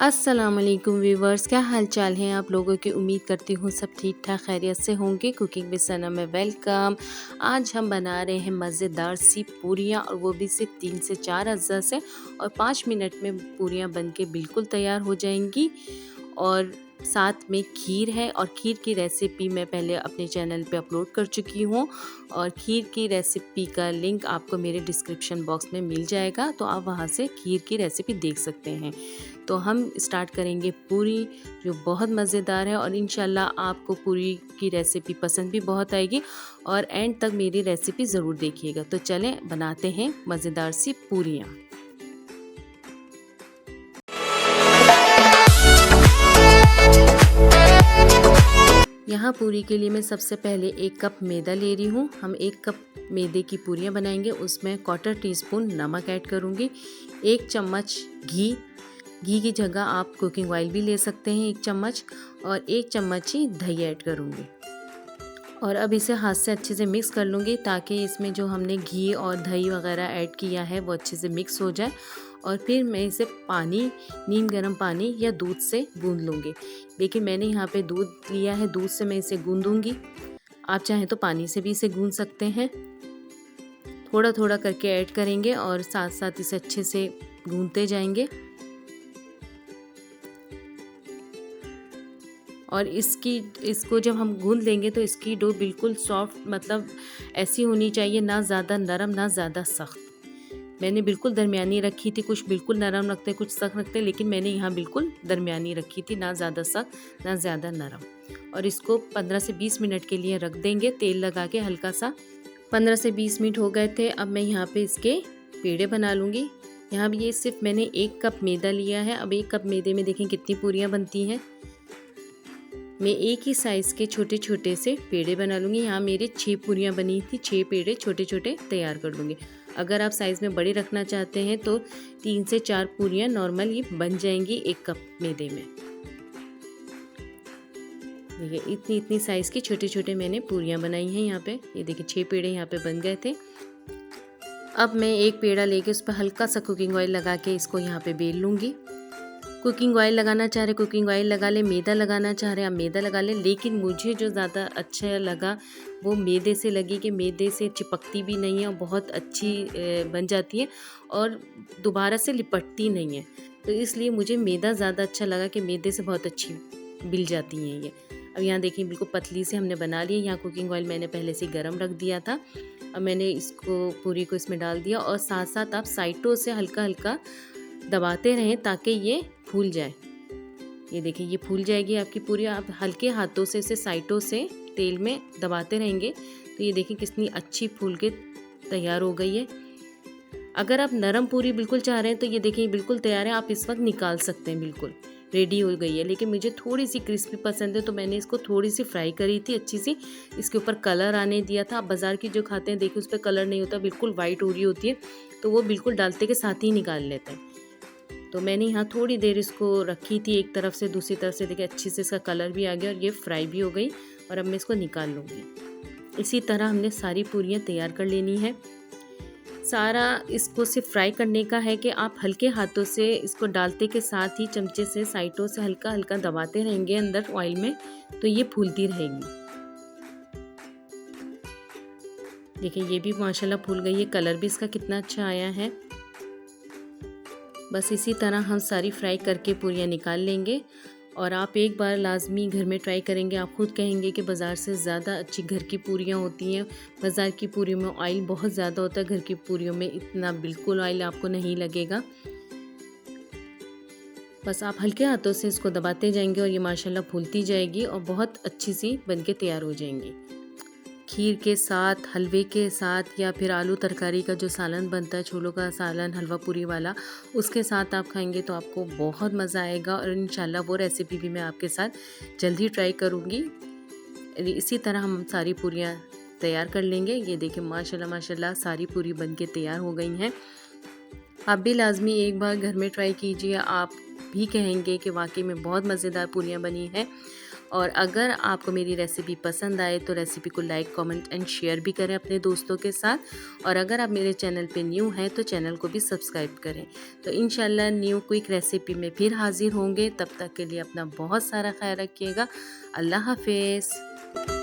अस्सलाम वालेकुम व्यूवर्स, क्या हाल चाल हैं आप लोगों की। उम्मीद करती हूँ सब ठीक ठाक खैरियत से होंगे। कुकिंग विद सना में वेलकम। आज हम बना रहे हैं मज़ेदार सी पूरियाँ, और वो भी सिर्फ 3 से 4 अज्जा से, और 5 मिनट में पूरियाँ बनके बिल्कुल तैयार हो जाएंगी। और साथ में खीर है, और खीर की रेसिपी मैं पहले अपने चैनल पे अपलोड कर चुकी हूँ, और खीर की रेसिपी का लिंक आपको मेरे डिस्क्रिप्शन बॉक्स में मिल जाएगा, तो आप वहाँ से खीर की रेसिपी देख सकते हैं। तो हम स्टार्ट करेंगे पूरी, जो बहुत मज़ेदार है, और इंशाल्लाह आपको पूरी की रेसिपी पसंद भी बहुत आएगी, और एंड तक मेरी रेसिपी ज़रूर देखिएगा। तो चलें बनाते हैं मज़ेदार सी पूरियाँ। यहाँ पूरी के लिए मैं सबसे पहले 1 कप मैदा ले रही हूँ। हम 1 कप मैदे की पूरियाँ बनाएंगे, उसमें 1/4 टीस्पून नमक ऐड करूँगी, 1 चम्मच घी की जगह आप कुकिंग ऑयल भी ले सकते हैं 1 चम्मच, और 1 चम्मच ही दही ऐड करूँगी। और अब इसे हाथ से अच्छे से मिक्स कर लूँगी, ताकि इसमें जो हमने घी और दही वगैरह ऐड किया है वो अच्छे से मिक्स हो जाए। और फिर मैं इसे नीम गर्म पानी या दूध से गूँध लूँगी। लेकिन मैंने यहाँ पे दूध लिया है, दूध से मैं इसे गूँधूँगी। आप चाहें तो पानी से भी इसे गूँध सकते हैं। थोड़ा थोड़ा करके ऐड करेंगे और साथ साथ इसे अच्छे से गूँधते जाएंगे। और इसको जब हम गूँध लेंगे तो इसकी डो बिल्कुल सॉफ्ट, मतलब ऐसी होनी चाहिए, ना ज़्यादा नरम ना ज़्यादा सख्त। मैंने बिल्कुल दरमियानी रखी थी, कुछ बिल्कुल नरम रखते कुछ सख्त रखते, लेकिन मैंने यहाँ बिल्कुल दरमियानी रखी थी, ना ज़्यादा सख्त ना ज़्यादा नरम। और इसको 15 से 20 मिनट के लिए रख देंगे तेल लगा के हल्का सा। 15 से 20 मिनट हो गए थे। अब मैं यहाँ पे इसके पेड़े बना लूँगी। यहाँ भी ये सिर्फ मैंने 1 कप मैदा लिया है। अब 1 कप मैदे में देखें कितनी पूरियाँ बनती हैं। मैं एक ही साइज़ के छोटे छोटे से पेड़े बना लूँगी। यहाँ मेरे 6 पूरियाँ बनी थी, 6 पेड़े छोटे छोटे तैयार कर लूँगी। अगर आप साइज़ में बड़े रखना चाहते हैं तो 3 से 4 पूरियाँ नॉर्मल ही बन जाएंगी 1 कप मैदे में। देखिए इतनी साइज़ की छोटे छोटे मैंने पूरियाँ बनाई हैं यहाँ पे। ये देखिए 6 पेड़े यहाँ पे बन गए थे। अब मैं एक पेड़ा लेके उस पर हल्का सा कुकिंग ऑयल लगा के इसको यहाँ पे बेल लूँगी। कुकिंग ऑयल लगाना चाह रहे कुकिंग ऑयल लगा ले, मैदा लगाना चाह रहे आप मैदा लगा ले, लेकिन मुझे जो ज़्यादा अच्छा लगा वो मैदे से लगी कि मैदे से चिपकती भी नहीं है और बहुत अच्छी बन जाती है, और दोबारा से लिपटती नहीं है। तो इसलिए मुझे मैदा ज़्यादा अच्छा लगा कि मैदे से बहुत अच्छी बिल जाती हैं ये। अब यहाँ देखिए बिल्कुल पतली से हमने बना ली। यहाँ कुकिंग ऑयल मैंने पहले से गर्म रख दिया था। अब मैंने इसको पूरी को इसमें डाल दिया, और साथ साथ आप साइडों से हल्का हल्का दबाते रहें ताकि ये फूल जाए। ये देखिए ये फूल जाएगी आपकी पूरी। आप हल्के हाथों से इसे साइडों से तेल में दबाते रहेंगे तो ये देखिए कितनी अच्छी फूल के तैयार हो गई है। अगर आप नरम पूरी बिल्कुल चाह रहे हैं तो ये देखिए बिल्कुल तैयार है, आप इस वक्त निकाल सकते हैं, बिल्कुल रेडी हो गई है। लेकिन मुझे थोड़ी सी क्रिस्पी पसंद है तो मैंने इसको थोड़ी सी फ्राई करी थी अच्छी सी, इसके ऊपर कलर आने दिया था। आप बाज़ार की जो खाते हैं देखिए उस पर कलर नहीं होता, बिल्कुल वाइट हो रही होती है, तो वो बिल्कुल डालते के साथ ही निकाल लेते हैं। तो मैंने यहाँ थोड़ी देर इसको रखी थी, एक तरफ से दूसरी तरफ से, देखिए अच्छे से इसका कलर भी आ गया और ये फ्राई भी हो गई। और अब मैं इसको निकाल लूँगी। इसी तरह हमने सारी पूरियाँ तैयार कर लेनी है। सारा इसको सिर्फ फ्राई करने का है कि आप हल्के हाथों से इसको डालते के साथ ही चमचे से साइडों से हल्का हल्का दबाते रहेंगे अंदर ऑयल में, तो ये फूलती रहेगी। देखिए ये भी माशाल्लाह फूल गई है, कलर भी इसका कितना अच्छा आया है। बस इसी तरह हम सारी फ्राई करके पूरियाँ निकाल लेंगे। और आप एक बार लाजमी घर में ट्राई करेंगे, आप खुद कहेंगे कि बाज़ार से ज़्यादा अच्छी घर की पूरियाँ होती हैं। बाज़ार की पूरियों में ऑयल बहुत ज़्यादा होता है, घर की पूरियों में इतना बिल्कुल ऑयल आपको नहीं लगेगा। बस आप हल्के हाथों से इसको दबाते जाएंगे और ये माशाल्लाह फूलती जाएगी और बहुत अच्छी सी बनके तैयार हो जाएंगी। खीर के साथ, हलवे के साथ, या फिर आलू तरकारी का जो सालन बनता है, छोलों का सालन हलवा पूरी वाला, उसके साथ आप खाएंगे तो आपको बहुत मज़ा आएगा। और इंशाल्लाह वो रेसिपी भी मैं आपके साथ जल्दी ट्राई करूँगी। इसी तरह हम सारी पूरियाँ तैयार कर लेंगे। ये देखिए माशाल्लाह माशाल्लाह सारी पूरी बनके तैयार हो गई हैं। आप भी लाजमी एक बार घर में ट्राई कीजिए, आप भी कहेंगे कि वाकई में बहुत मज़ेदार पूरियाँ बनी हैं। और अगर आपको मेरी रेसिपी पसंद आए तो रेसिपी को लाइक, कमेंट एंड शेयर भी करें अपने दोस्तों के साथ। और अगर आप मेरे चैनल पे न्यू हैं तो चैनल को भी सब्सक्राइब करें। तो इंशाल्लाह न्यू क्विक रेसिपी में फिर हाजिर होंगे। तब तक के लिए अपना बहुत सारा ख्याल रखिएगा। अल्लाह हाफिज़।